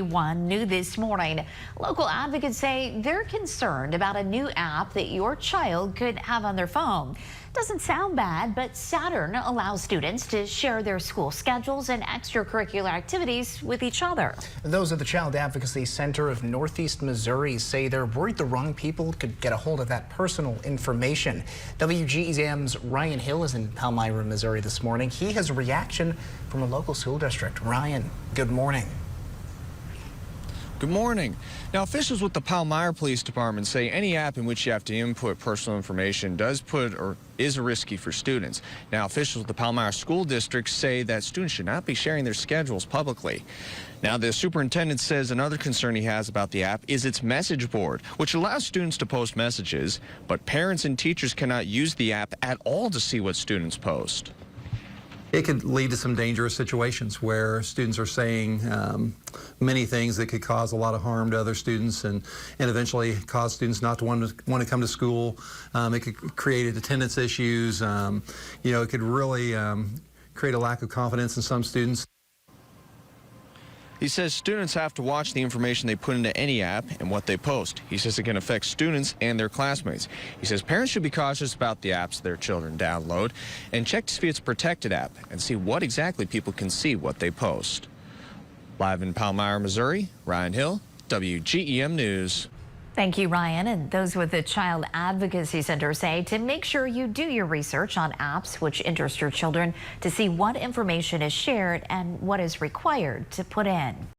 One new this morning. Local advocates say they're concerned about a new app that your child could have on their phone. Doesn't sound bad, but Saturn allows students to share their school schedules and extracurricular activities with each other. Those at the Child Advocacy Center of Northeast Missouri say they're worried the wrong people could get a hold of that personal information. WGEM's Ryan Hill is in Palmyra, Missouri this morning. He has a reaction from a local school district. Ryan, good morning. Good morning. Now, officials with the Palmyra Police Department say any app in which you have to input personal information is risky for students. Now, officials at the Palmyra School District say that students should not be sharing their schedules publicly. Now, the superintendent says another concern he has about the app is its message board, which allows students to post messages, but parents and teachers cannot use the app at all to see what students post. It could lead to some dangerous situations where students are saying many things that could cause a lot of harm to other students and eventually cause students not to want to come to school. It could create attendance issues. It could really create a lack of confidence in some students. He says students have to watch the information they put into any app and what they post. He says it can affect students and their classmates. He says parents should be cautious about the apps their children download and check to see if it's a protected app and see what exactly people can see what they post. Live in Palmyra, Missouri, Ryan Hill, WGEM News. Thank you, Ryan. And those with the Child Advocacy Center say to make sure you do your research on apps which interest your children to see what information is shared and what is required to put in.